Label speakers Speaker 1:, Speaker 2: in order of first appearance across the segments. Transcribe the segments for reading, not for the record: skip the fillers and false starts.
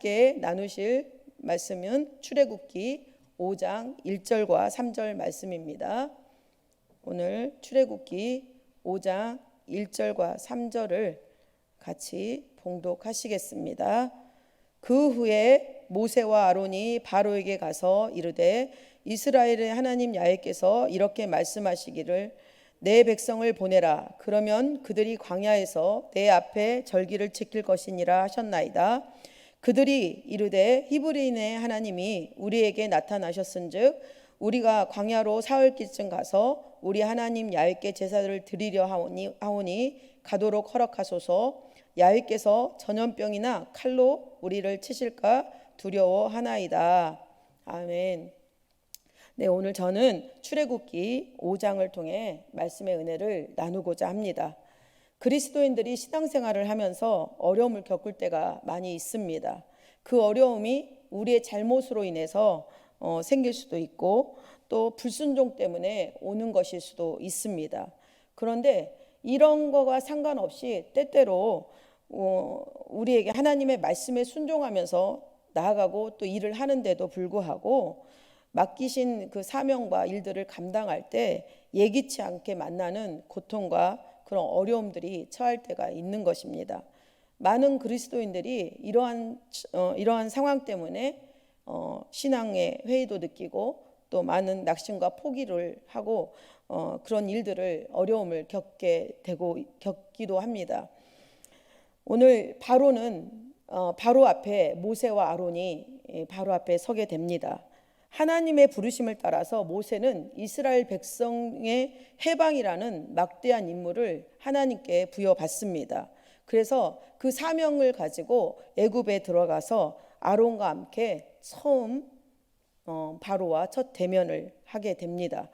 Speaker 1: 함께 나누실 말씀은 출애굽기 5장 1절과 3절 말씀입니다. 오늘 출애굽기 5장 1절과 3절을 같이 봉독하시겠습니다. 그 후에 모세와 아론이 바로에게 가서 이르되 이스라엘의 하나님 야훼께서 이렇게 말씀하시기를 내 백성을 보내라. 그러면 그들이 광야에서 내 앞에 절기를 지킬 것이니라 하셨나이다. 그들이 이르되 히브리인의 하나님이 우리에게 나타나셨은즉 우리가 광야로 사흘길쯤 가서 우리 하나님 야훼께 제사를 드리려 하오니 가도록 허락하소서. 야훼께서 전염병이나 칼로 우리를 치실까 두려워하나이다. 아멘. 네, 오늘 저는 출애굽기 5장을 통해 말씀의 은혜를 나누고자 합니다. 그리스도인들이 신앙생활을 하면서 어려움을 겪을 때가 많이 있습니다. 그 어려움이 우리의 잘못으로 인해서 생길 수도 있고 또 불순종 때문에 오는 것일 수도 있습니다. 그런데 이런 거가 상관없이 때때로 우리에게 하나님의 말씀에 순종하면서 나아가고 또 일을 하는데도 불구하고 맡기신 그 사명과 일들을 감당할 때 예기치 않게 만나는 고통과 그런 어려움들이 처할 때가 있는 것입니다. 많은 그리스도인들이 이러한 상황 때문에 신앙의 회의도 느끼고 또 많은 낙심과 포기를 하고 그런 일들을 어려움을 겪기도 합니다. 오늘 바로 앞에 모세와 아론이 바로 앞에 서게 됩니다. 하나님의 부르심을 따라서 모세는 이스라엘 백성의 해방이라는 막대한 임무를 하나님께 부여받습니다. 그래서 그 사명을 가지고 애굽에 들어가서 아론과 함께 처음 바로와 첫 대면을 하게 됩니다.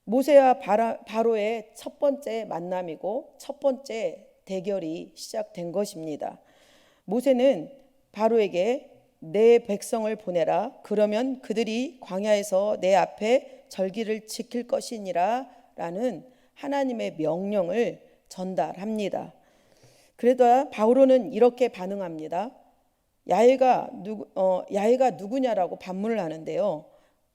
Speaker 1: 모세와 바로의 첫 번째 만남이고 첫 번째 대결이 시작된 것입니다. 모세는 바로에게 내 백성을 보내라. 그러면 그들이 광야에서 내 앞에 절기를 지킬 것이니라 라는 하나님의 명령을 전달합니다. 그러다 바로는 이렇게 반응합니다. 야훼가 누구냐라고 반문을 하는데요.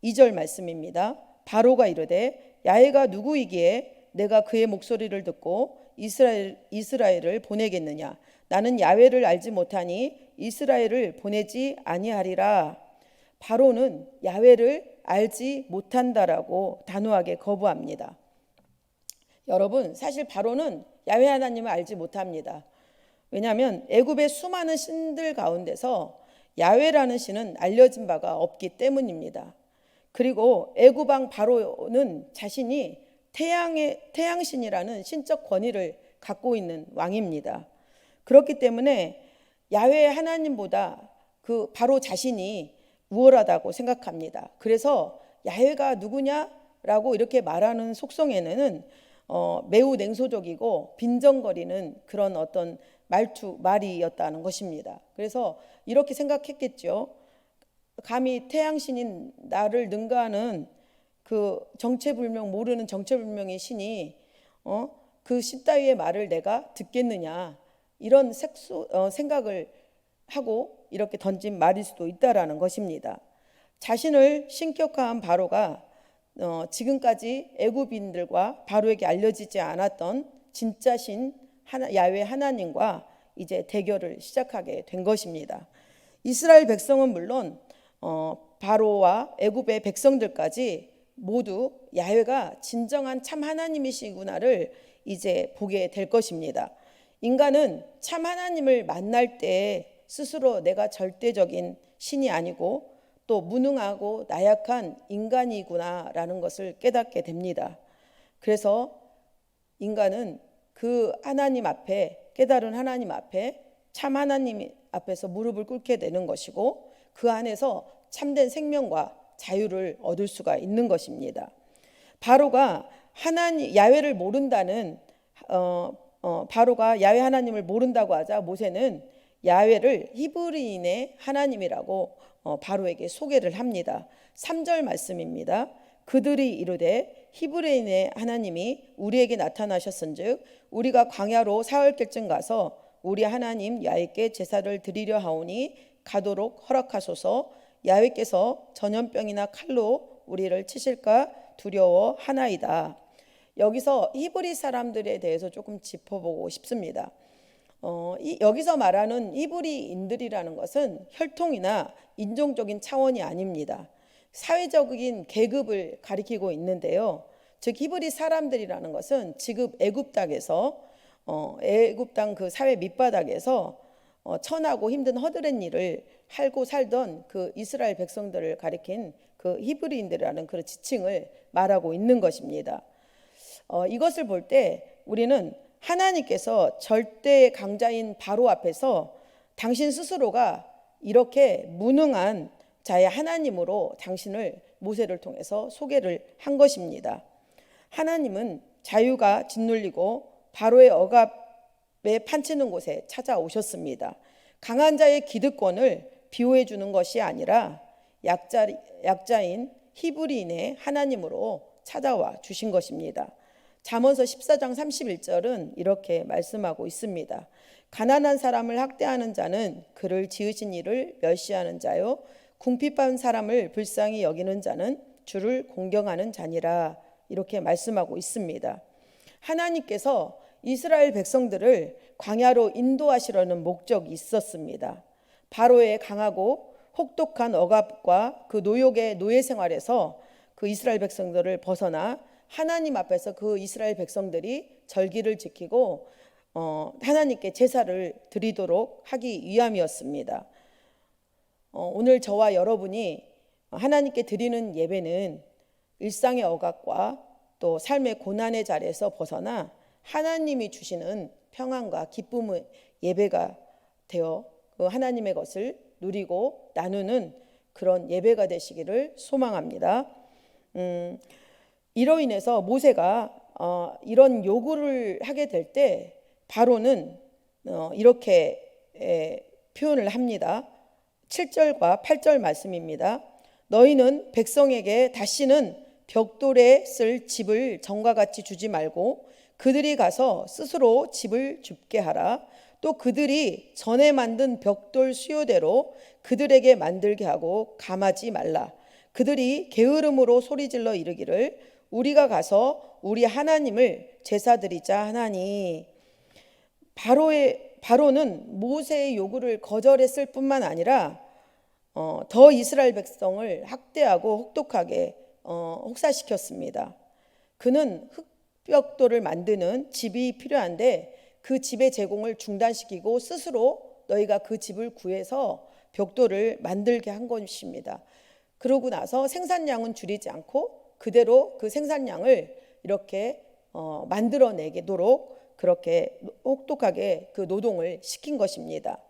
Speaker 1: 2절 말씀입니다. 바로가 이르되 야훼가 누구이기에 내가 그의 목소리를 듣고 이스라엘을 보내겠느냐. 나는 야훼를 알지 못하니 이스라엘을 보내지 아니하리라. 바로는 야훼를 알지 못한다라고 단호하게 거부합니다. 여러분, 사실 바로는 야훼 하나님을 알지 못합니다. 왜냐하면 애굽의 수많은 신들 가운데서 야훼라는 신은 알려진 바가 없기 때문입니다. 그리고 애굽 왕 바로는 자신이 태양신이라는 신적 권위를 갖고 있는 왕입니다. 그렇기 때문에 야훼 하나님보다 그 바로 자신이 우월하다고 생각합니다. 그래서 야훼가 누구냐라고 이렇게 말하는 속성에는 매우 냉소적이고 빈정거리는 그런 어떤 말이었다는 것입니다. 그래서 이렇게 생각했겠죠. 감히 태양신인 나를 능가하는 그 모르는 정체불명의 신이 그 신 따위의 말을 내가 듣겠느냐, 이런 생각을 하고 이렇게 던진 말일 수도 있다라는 것입니다. 자신을 신격화한 바로가 지금까지 애굽인들과 바로에게 알려지지 않았던 진짜 신 야훼 하나님과 이제 대결을 시작하게 된 것입니다. 이스라엘 백성은 물론 바로와 애굽의 백성들까지 모두 야훼가 진정한 참 하나님이시구나를 이제 보게 될 것입니다. 인간은 참 하나님을 만날 때 스스로 내가 절대적인 신이 아니고 또 무능하고 나약한 인간이구나라는 것을 깨닫게 됩니다. 그래서 인간은 그 하나님 앞에, 깨달은 하나님 앞에, 참 하나님 앞에서 무릎을 꿇게 되는 것이고 그 안에서 참된 생명과 자유를 얻을 수가 있는 것입니다. 바로가 야훼를 모른다는 바로가 야훼 하나님을 모른다고 하자 모세는 야훼를 히브리인의 하나님이라고 바로에게 소개를 합니다. 3절 말씀입니다. 그들이 이르되 히브리인의 하나님이 우리에게 나타나셨은즉 우리가 광야로 사흘길쯤 가서 우리 하나님 야훼께 제사를 드리려 하오니 가도록 허락하소서. 야훼께서 전염병이나 칼로 우리를 치실까 두려워하나이다. 여기서 히브리 사람들에 대해서 조금 짚어보고 싶습니다. 여기서 말하는 히브리인들이라는 것은 혈통이나 인종적인 차원이 아닙니다. 사회적인 계급을 가리키고 있는데요. 즉 히브리 사람들이라는 것은 지금 애굽 땅에서 애굽 땅 그 사회 밑바닥에서 천하고 힘든 허드렛 일을 하고 살던 그 이스라엘 백성들을 가리킨 그 히브리인들이라는 그런 지칭을 말하고 있는 것입니다. 이것을 볼 때 우리는 하나님께서 절대 강자인 바로 앞에서 당신 스스로가 이렇게 무능한 자의 하나님으로 당신을 모세를 통해서 소개를 한 것입니다. 하나님은 자유가 짓눌리고 바로의 억압에 판치는 곳에 찾아오셨습니다. 강한 자의 기득권을 비호해 주는 것이 아니라 약자인 히브리인의 하나님으로 찾아와 주신 것입니다. 잠언서 14장 31절은 이렇게 말씀하고 있습니다. 가난한 사람을 학대하는 자는 그를 지으신 이를 멸시하는 자요, 궁핍한 사람을 불쌍히 여기는 자는 주를 공경하는 자니라. 이렇게 말씀하고 있습니다. 하나님께서 이스라엘 백성들을 광야로 인도하시려는 목적이 있었습니다. 바로의 강하고 혹독한 억압과 그 노역의 노예 생활에서 그 이스라엘 백성들을 벗어나 하나님 앞에서 그 이스라엘 백성들이 절기를 지키고 하나님께 제사를 드리도록 하기 위함이었습니다. 오늘 저와 여러분이 하나님께 드리는 예배는 일상의 억압과 또 삶의 고난의 자리에서 벗어나 하나님이 주시는 평안과 기쁨의 예배가 되어 그 하나님의 것을 누리고 나누는 그런 예배가 되시기를 소망합니다. 이로 인해서 모세가 이런 요구를 하게 될 때 바로는 이렇게 표현을 합니다. 7절과 8절 말씀입니다. 너희는 백성에게 다시는 벽돌에 쓸 집을 전과 같이 주지 말고 그들이 가서 스스로 집을 줍게 하라. 또 그들이 전에 만든 벽돌 수요대로 그들에게 만들게 하고 감하지 말라. 그들이 게으름으로 소리질러 이르기를 우리가 가서 우리 하나님을 제사드리자 하나니. 바로는 모세의 요구를 거절했을 뿐만 아니라 더 이스라엘 백성을 학대하고 혹독하게 혹사시켰습니다. 그는 흙벽돌을 만드는 집이 필요한데 그 집의 제공을 중단시키고 스스로 너희가 그 집을 구해서 벽돌을 만들게 한 것입니다. 그러고 나서 생산량은 줄이지 않고 그대로 그 생산량을 이렇게 만들어내도록 그렇게 혹독하게 그 노동을 시킨 것입니다.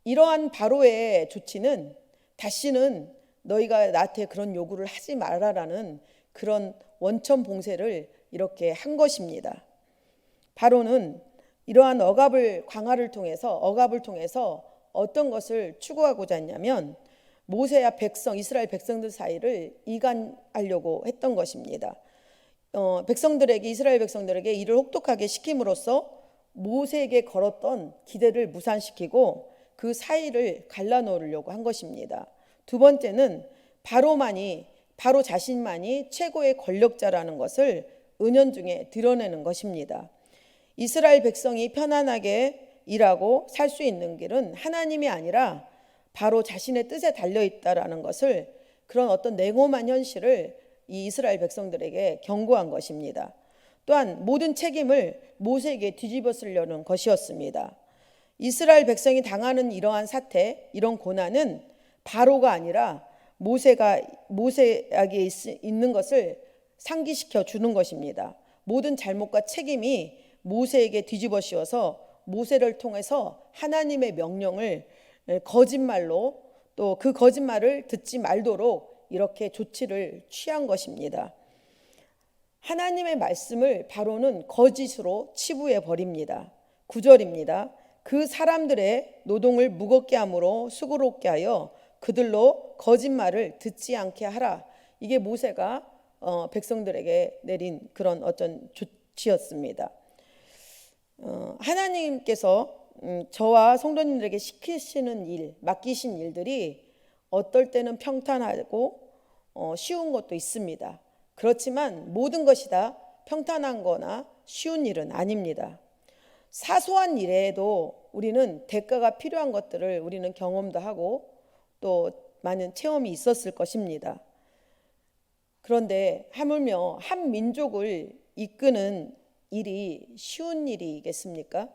Speaker 1: 이러한 바로의 조치는 다시는 너희가 나한테 그런 요구를 하지 말아라는 그런 원천 봉쇄를 이렇게 한 것입니다. 바로는 이러한 광야를 통해서 어떤 것을 추구하고자 했냐면 모세와 이스라엘 백성들 사이를 이간하려고 했던 것입니다. 이스라엘 백성들에게 이를 혹독하게 시킴으로써 모세에게 걸었던 기대를 무산시키고 그 사이를 갈라놓으려고 한 것입니다. 두 번째는 바로 자신만이 최고의 권력자라는 것을 은연중에 드러내는 것입니다. 이스라엘 백성이 편안하게 일하고 살 수 있는 길은 하나님이 아니라 바로 자신의 뜻에 달려있다라는 것을, 그런 어떤 냉혹한 현실을 이 이스라엘 백성들에게 경고한 것입니다. 또한 모든 책임을 모세에게 뒤집어 쓰려는 것이었습니다. 이스라엘 백성이 당하는 이러한 사태, 이런 고난은 바로가 아니라 모세에게 있는 것을 상기시켜 주는 것입니다. 모든 잘못과 책임이 모세에게 뒤집어 씌워서 모세를 통해서 하나님의 명령을 거짓말로, 또 그 거짓말을 듣지 말도록 이렇게 조치를 취한 것입니다. 하나님의 말씀을 바로는 거짓으로 치부해 버립니다. 9절입니다. 그 사람들의 노동을 무겁게 함으로 수고롭게 하여 그들로 거짓말을 듣지 않게 하라. 이게 모세가 백성들에게 내린 그런 어떤 조치였습니다. 하나님께서 저와 성도님들에게 시키시는 일, 맡기신 일들이 어떨 때는 평탄하고 쉬운 것도 있습니다. 그렇지만 모든 것이 다 평탄한 거나 쉬운 일은 아닙니다. 사소한 일에도 우리는 대가가 필요한 것들을 우리는 경험도 하고 또 많은 체험이 있었을 것입니다. 그런데 하물며 한 민족을 이끄는 일이 쉬운 일이겠습니까?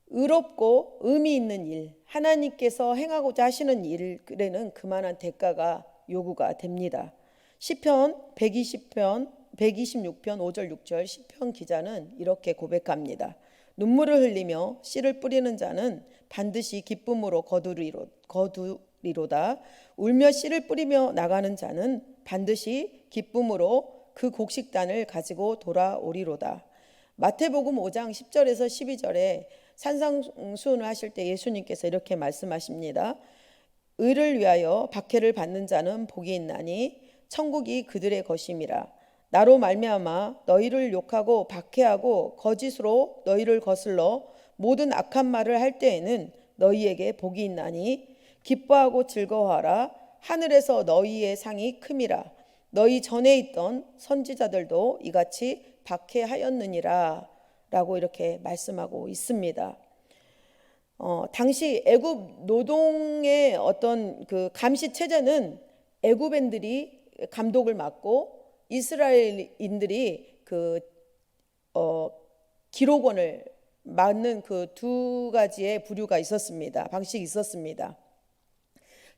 Speaker 1: 의롭고 의미 있는 일, 하나님께서 행하고자 하시는 일에는 그만한 대가가 요구가 됩니다. 시편 126편 5절 6절 시편 기자는 이렇게 고백합니다. 눈물을 흘리며 씨를 뿌리는 자는 반드시 기쁨으로 거두리로다. 울며 씨를 뿌리며 나가는 자는 반드시 기쁨으로 그 곡식단을 가지고 돌아오리로다. 마태복음 5장 10절에서 12절에 산상수훈을 하실 때 예수님께서 이렇게 말씀하십니다. 의를 위하여 박해를 받는 자는 복이 있나니 천국이 그들의 것임이라. 나로 말미암아 너희를 욕하고 박해하고 거짓으로 너희를 거슬러 모든 악한 말을 할 때에는 너희에게 복이 있나니 기뻐하고 즐거워하라. 하늘에서 너희의 상이 큼이라. 너희 전에 있던 선지자들도 이같이 박해하였느니라 라고 이렇게 말씀하고 있습니다. 당시 애굽 노동의 어떤 그 감시 체제는 애굽인들이 감독을 맡고 이스라엘인들이 그 기록원을 맡는 그 두 가지의 부류가 있었습니다. 방식이 있었습니다.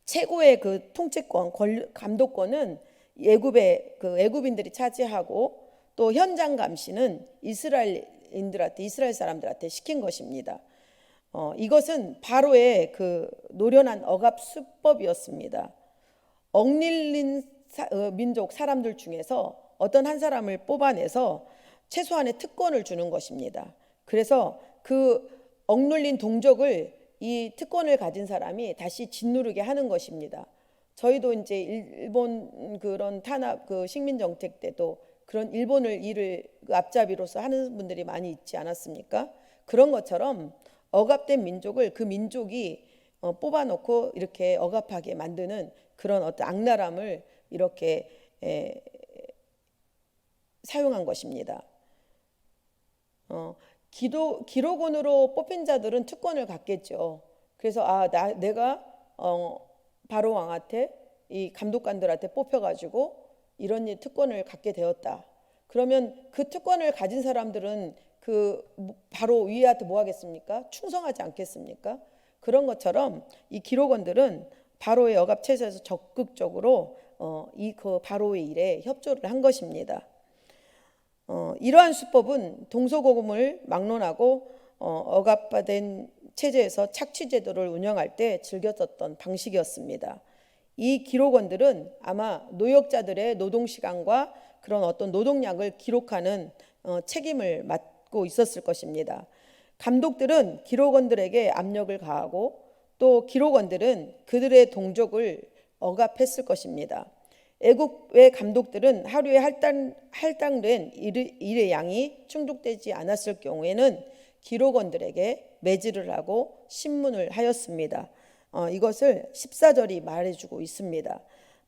Speaker 1: 최고의 그 통치권, 감독권은 애굽인들이 차지하고 또 현장 감시는 이스라엘 사람들한테 시킨 것입니다. 이것은 바로의 그 노련한 억압 수법이었습니다. 억눌린 민족 사람들 중에서 어떤 한 사람을 뽑아내서 최소한의 특권을 주는 것입니다. 그래서 그 억눌린 동족을 이 특권을 가진 사람이 다시 짓누르게 하는 것입니다. 저희도 이제 일본 그런 탄압 그 식민 정책 때도 그런 일본을 일을 앞잡이로서 하는 분들이 많이 있지 않았습니까? 그런 것처럼 억압된 민족을 그 민족이 뽑아놓고 이렇게 억압하게 만드는 그런 어떤 악랄함을 이렇게 사용한 것입니다. 기록원으로 뽑힌 자들은 특권을 갖겠죠. 그래서 내가 바로 왕한테 이 감독관들한테 뽑혀가지고 이런 특권을 갖게 되었다. 그러면 그 특권을 가진 사람들은 그 바로 위한테 뭐 하겠습니까? 충성하지 않겠습니까? 그런 것처럼 이 기록원들은 바로의 억압 체제에서 적극적으로 그 바로의 일에 협조를 한 것입니다. 이러한 수법은 동서고금을 막론하고 억압받은 체제에서 착취제도를 운영할 때 즐겼었던 방식이었습니다. 이 기록원들은 아마 노역자들의 노동시간과 그런 어떤 노동량을 기록하는 책임을 맡고 있었을 것입니다. 감독들은 기록원들에게 압력을 가하고 또 기록원들은 그들의 동족을 억압했을 것입니다. 애국의 감독들은 하루에 할당된 일의 양이 충족되지 않았을 경우에는 기록원들에게 매질을 하고 신문을 하였습니다. 이것을 14절이 말해주고 있습니다.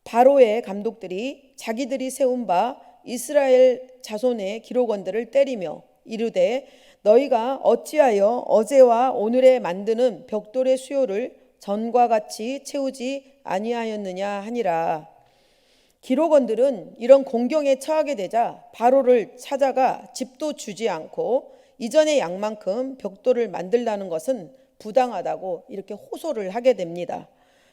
Speaker 1: 바로의 감독들이 자기들이 세운 바 이스라엘 자손의 기록원들을 때리며 이르되 너희가 어찌하여 어제와 오늘에 만드는 벽돌의 수요를 전과 같이 채우지 아니하였느냐 하니라. 기록원들은 이런 공경에 처하게 되자 바로를 찾아가 집도 주지 않고 이전의 양만큼 벽돌을 만들라는 것은 부당하다고 이렇게 호소를 하게 됩니다.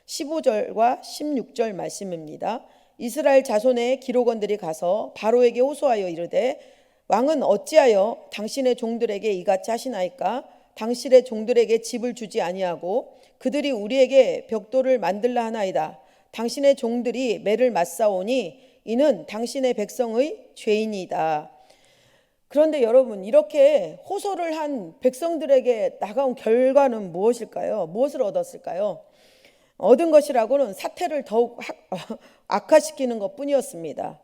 Speaker 1: 15절과 16절 말씀입니다. 이스라엘 자손의 기록원들이 가서 바로에게 호소하여 이르되 왕은 어찌하여 당신의 종들에게 이같이 하시나이까? 당신의 종들에게 집을 주지 아니하고 그들이 우리에게 벽돌을 만들라 하나이다. 당신의 종들이 매를 맞사오니 이는 당신의 백성의 죄인이다. 그런데 여러분, 이렇게 호소를 한 백성들에게 나가온 결과는 무엇일까요? 무엇을 얻었을까요? 얻은 것이라고는 사태를 더욱 악화시키는 것뿐이었습니다.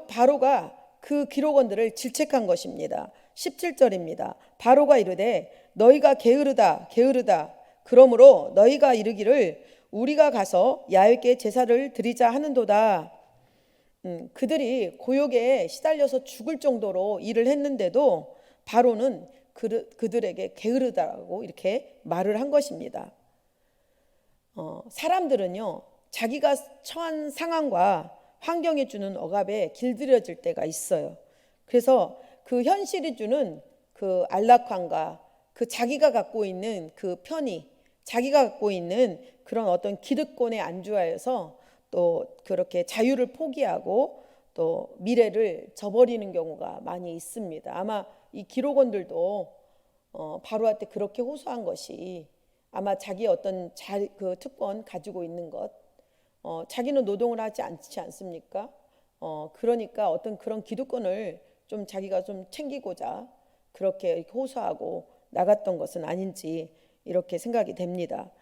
Speaker 1: 바로가 그 기록원들을 질책한 것입니다. 17절입니다. 바로가 이르되 너희가 게으르다 게으르다 그러므로 너희가 이르기를 우리가 가서 야훼께 제사를 드리자 하는도다. 그들이 고욕에 시달려서 죽을 정도로 일을 했는데도 바로는 그들에게 게으르다고 이렇게 말을 한 것입니다. 사람들은요, 자기가 처한 상황과 환경이 주는 억압에 길들여질 때가 있어요. 그래서 그 현실이 주는 그 안락함과 그 자기가 갖고 있는 그 편의, 자기가 갖고 있는 그런 어떤 기득권에 안주하여서 또 그렇게 자유를 포기하고 또 미래를 저버리는 경우가 많이 있습니다. 아마 이 기록원들도 바로한테 그렇게 호소한 것이 아마 자기 어떤 그 특권 가지고 있는 것, 자기는 노동을 하지 않지 않습니까? 그러니까 어떤 그런 기득권을 좀 자기가 좀 챙기고자 그렇게 호소하고 나갔던 것은 아닌지 이렇게 생각이 됩니다.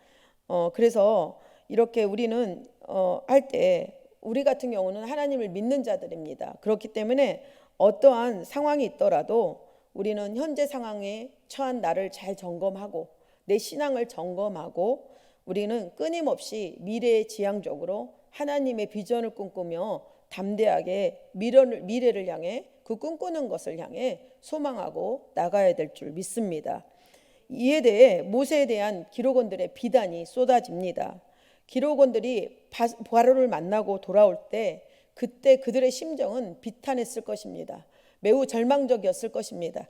Speaker 1: 그래서 이렇게 우리는 할 때 우리 같은 경우는 하나님을 믿는 자들입니다. 그렇기 때문에 어떠한 상황이 있더라도 우리는 현재 상황에 처한 나를 잘 점검하고 내 신앙을 점검하고 우리는 끊임없이 미래지향적으로 하나님의 비전을 꿈꾸며 담대하게 미래를 향해 그 꿈꾸는 것을 향해 소망하고 나가야 될 줄 믿습니다. 이에 대해 모세에 대한 기록원들의 비단이 쏟아집니다. 기록원들이 바로를 만나고 돌아올 때 그때 그들의 심정은 비탄했을 것입니다. 매우 절망적이었을 것입니다.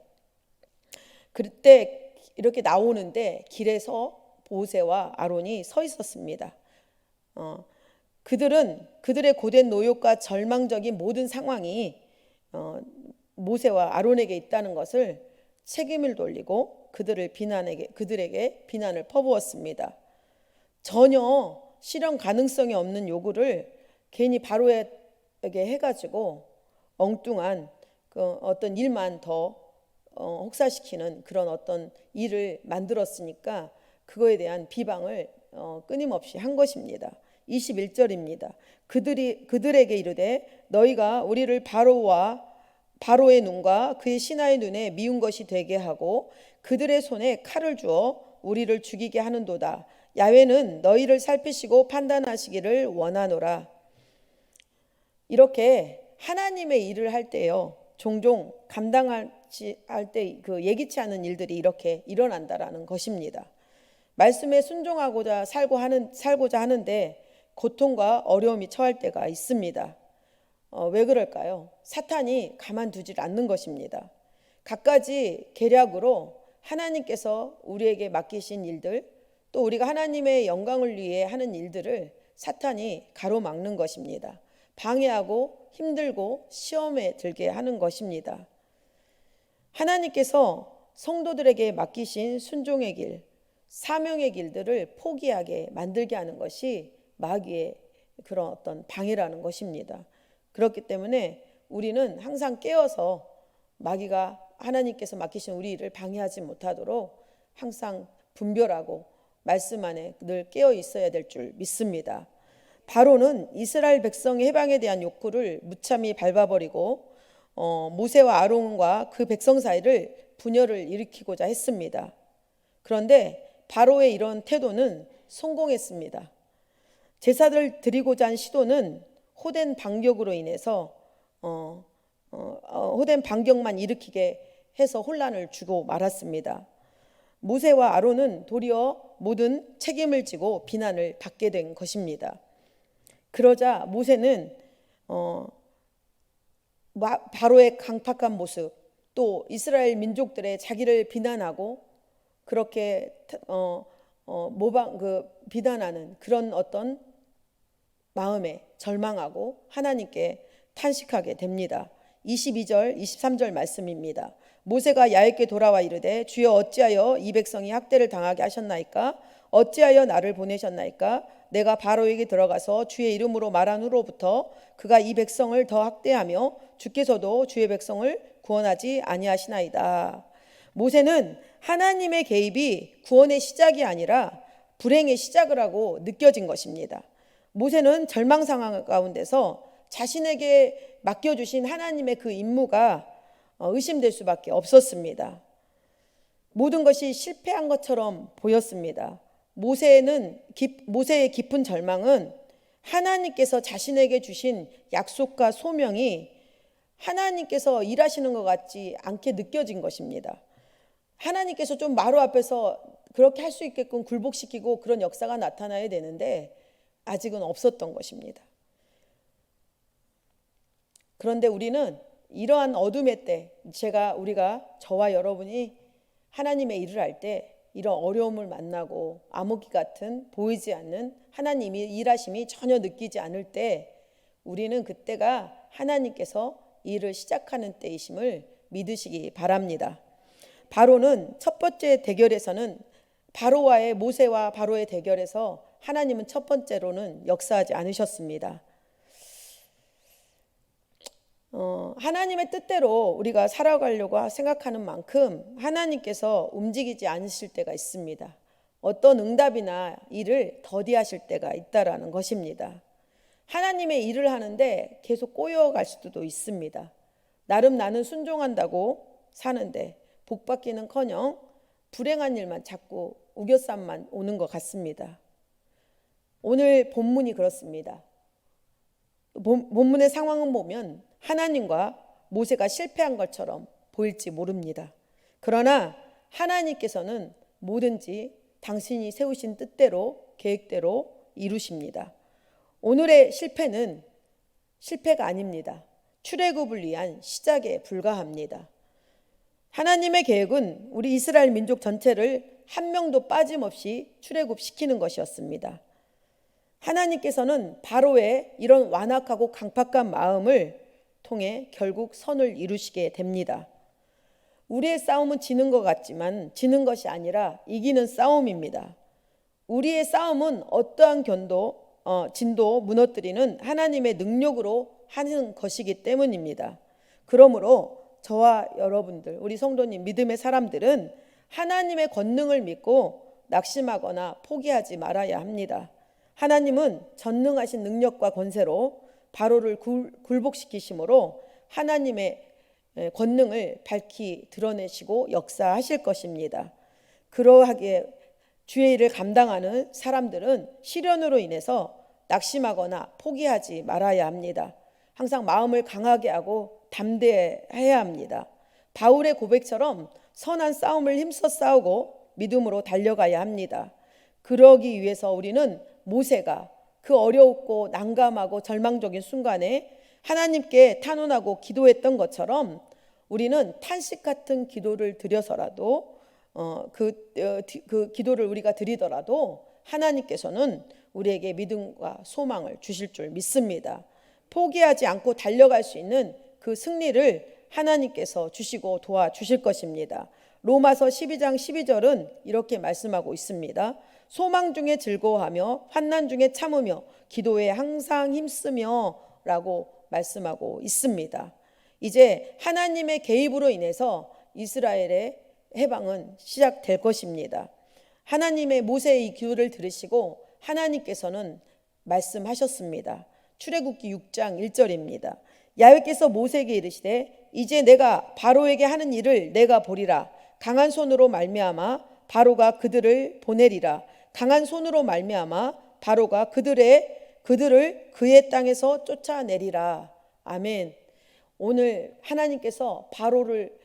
Speaker 1: 그때 이렇게 나오는데 길에서 모세와 아론이 서 있었습니다. 그들의 고된 노역과 절망적인 모든 상황이 모세와 아론에게 있다는 것을 책임을 돌리고 그들에게 비난을 퍼부었습니다. 전혀 실현 가능성이 없는 요구를 괜히 바로에게 해가지고 엉뚱한 그 어떤 일만 더 혹사시키는 그런 어떤 일을 만들었으니까 그거에 대한 비방을 끊임없이 한 것입니다. 21절입니다. 그들에게 이르되 너희가 우리를 바로의 눈과 그의 신하의 눈에 미운 것이 되게 하고 그들의 손에 칼을 주어 우리를 죽이게 하는도다. 야훼는 너희를 살피시고 판단하시기를 원하노라. 이렇게 하나님의 일을 할 때요, 종종 감당하지 할 때 그 예기치 않은 일들이 이렇게 일어난다라는 것입니다. 말씀에 순종하고자 살고자 하는데 고통과 어려움이 처할 때가 있습니다. 왜 그럴까요? 사탄이 가만두질 않는 것입니다. 갖가지 계략으로 하나님께서 우리에게 맡기신 일들, 또 우리가 하나님의 영광을 위해 하는 일들을 사탄이 가로막는 것입니다. 방해하고 힘들고 시험에 들게 하는 것입니다. 하나님께서 성도들에게 맡기신 순종의 길, 사명의 길들을 포기하게 만들게 하는 것이 마귀의 그런 어떤 방해라는 것입니다. 그렇기 때문에 우리는 항상 깨어서 마귀가 하나님께서 맡기신 우리 일을 방해하지 못하도록 항상 분별하고 말씀 안에 늘 깨어 있어야 될 줄 믿습니다. 바로는 이스라엘 백성의 해방에 대한 욕구를 무참히 밟아버리고 모세와 아론과 그 백성 사이를 분열을 일으키고자 했습니다. 그런데 바로의 이런 태도는 성공했습니다. 제사를 드리고자 한 시도는 호된 반격으로 인해서 호된 반격만 일으키게 해서 혼란을 주고 말았습니다. 모세와 아론은 도리어 모든 책임을 지고 비난을 받게 된 것입니다. 그러자 모세는 바로의 강팍한 모습, 또 이스라엘 민족들의 자기를 비난하고 그렇게 비난하는 그런 어떤 마음에 절망하고 하나님께 탄식하게 됩니다. 22절, 23절 말씀입니다. 모세가 야훼께 돌아와 이르되 주여 어찌하여 이 백성이 학대를 당하게 하셨나이까? 어찌하여 나를 보내셨나이까? 내가 바로에게 들어가서 주의 이름으로 말한 후로부터 그가 이 백성을 더 학대하며 주께서도 주의 백성을 구원하지 아니하시나이다. 모세는 하나님의 개입이 구원의 시작이 아니라 불행의 시작을 하고 느껴진 것입니다. 모세는 절망 상황 가운데서 자신에게 맡겨주신 하나님의 그 임무가 의심될 수밖에 없었습니다. 모든 것이 실패한 것처럼 보였습니다. 모세의 깊은 절망은 하나님께서 자신에게 주신 약속과 소명이 하나님께서 일하시는 것 같지 않게 느껴진 것입니다. 하나님께서 좀 마루 앞에서 그렇게 할 수 있게끔 굴복시키고 그런 역사가 나타나야 되는데 아직은 없었던 것입니다. 그런데 우리는 이러한 어둠의 때, 저와 여러분이 하나님의 일을 할 때 이런 어려움을 만나고 암흑기 같은 보이지 않는 하나님의 일하심이 전혀 느끼지 않을 때 우리는 그때가 하나님께서 일을 시작하는 때이심을 믿으시기 바랍니다. 바로는 첫 번째 대결에서는 모세와 바로의 대결에서 하나님은 첫 번째로는 역사하지 않으셨습니다. 하나님의 뜻대로 우리가 살아가려고 생각하는 만큼 하나님께서 움직이지 않으실 때가 있습니다. 어떤 응답이나 일을 더디하실 때가 있다라는 것입니다. 하나님의 일을 하는데 계속 꼬여갈 수도 있습니다. 나름 나는 순종한다고 사는데 복받기는커녕 불행한 일만 자꾸 우겨쌈만 오는 것 같습니다. 오늘 본문이 그렇습니다. 본문의 상황은 보면 하나님과 모세가 실패한 것처럼 보일지 모릅니다. 그러나 하나님께서는 뭐든지 당신이 세우신 뜻대로 계획대로 이루십니다. 오늘의 실패는 실패가 아닙니다. 출애굽을 위한 시작에 불과합니다. 하나님의 계획은 우리 이스라엘 민족 전체를 한 명도 빠짐없이 출애굽시키는 것이었습니다. 하나님께서는 바로의 이런 완악하고 강팍한 마음을 통해 결국 선을 이루시게 됩니다. 우리의 싸움은 지는 것 같지만 지는 것이 아니라 이기는 싸움입니다. 우리의 싸움은 어떠한 진도 무너뜨리는 하나님의 능력으로 하는 것이기 때문입니다. 그러므로 저와 여러분들, 우리 성도님, 믿음의 사람들은 하나님의 권능을 믿고 낙심하거나 포기하지 말아야 합니다. 하나님은 전능하신 능력과 권세로 바로를 굴복시키심으로 하나님의 권능을 밝히 드러내시고 역사하실 것입니다. 그러하기에 주의 일을 감당하는 사람들은 시련으로 인해서 낙심하거나 포기하지 말아야 합니다. 항상 마음을 강하게 하고 담대해야 합니다. 바울의 고백처럼 선한 싸움을 힘써 싸우고 믿음으로 달려가야 합니다. 그러기 위해서 우리는 모세가 그 어렵고 난감하고 절망적인 순간에 하나님께 탄원하고 기도했던 것처럼 우리는 탄식 같은 기도를 드려서라도 그 기도를 우리가 드리더라도 하나님께서는 우리에게 믿음과 소망을 주실 줄 믿습니다. 포기하지 않고 달려갈 수 있는 그 승리를 하나님께서 주시고 도와주실 것입니다. 로마서 12장 12절은 이렇게 말씀하고 있습니다. 소망 중에 즐거워하며 환난 중에 참으며 기도에 항상 힘쓰며 라고 말씀하고 있습니다. 이제 하나님의 개입으로 인해서 이스라엘의 해방은 시작될 것입니다. 하나님의 모세의 기도를 들으시고 하나님께서는 말씀하셨습니다. 출애굽기 6장 1절입니다. 야훼께서 모세에게 이르시되 이제 내가 바로에게 하는 일을 내가 보리라. 강한 손으로 말미암아 바로가 그들을 보내리라. 강한 손으로 말미암아 바로가 그들을 그의 땅에서 쫓아내리라. 아멘. 오늘 하나님께서 바로를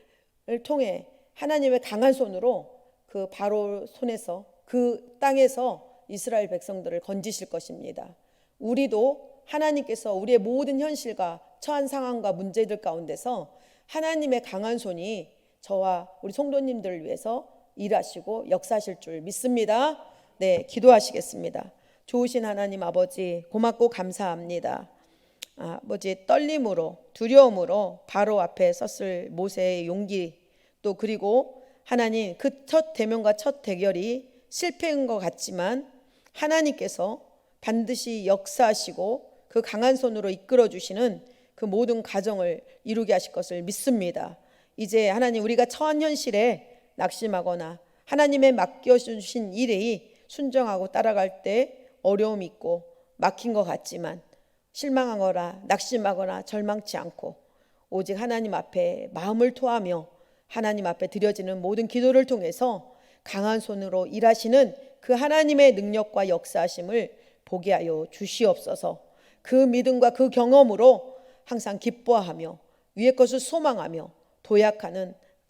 Speaker 1: 통해 하나님의 강한 손으로 그 바로 손에서 그 땅에서 이스라엘 백성들을 건지실 것입니다. 우리도 하나님께서 우리의 모든 현실과 처한 상황과 문제들 가운데서 하나님의 강한 손이 저와 우리 성도님들을 위해서 일하시고 역사하실 줄 믿습니다. 네, 기도하시겠습니다. 좋으신 하나님 아버지, 고맙고 감사합니다. 아버지, 떨림으로 두려움으로 바로 앞에 섰을 모세의 용기, 또 그리고 하나님 그 첫 대면과 첫 대결이 실패인 것 같지만 하나님께서 반드시 역사하시고 그 강한 손으로 이끌어 주시는 그 모든 과정을 이루게 하실 것을 믿습니다. 이제 하나님, 우리가 처한 현실에 낙심하거나 하나님의 맡겨주신 일이 순종하고 따라갈 때 어려움이 있고 막힌 것 같지만 실망하거나 낙심하거나 절망치 않고 오직 하나님 앞에 마음을 토하며 하나님 앞에 드려지는 모든 기도를 통해서 강한 손으로 일하시는 그 하나님의 능력과 역사하심을 보게 하여 주시옵소서. 그 믿음과 그 경험으로 항상 기뻐하며 위의 것을 소망하며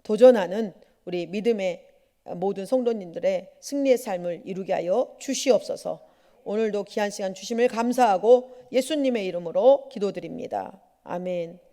Speaker 1: 도전하는 우리 믿음의 모든 성도님들의 승리의 삶을 이루게 하여 주시옵소서. 오늘도 귀한 시간 주심을 감사하고 예수님의 이름으로 기도드립니다. 아멘.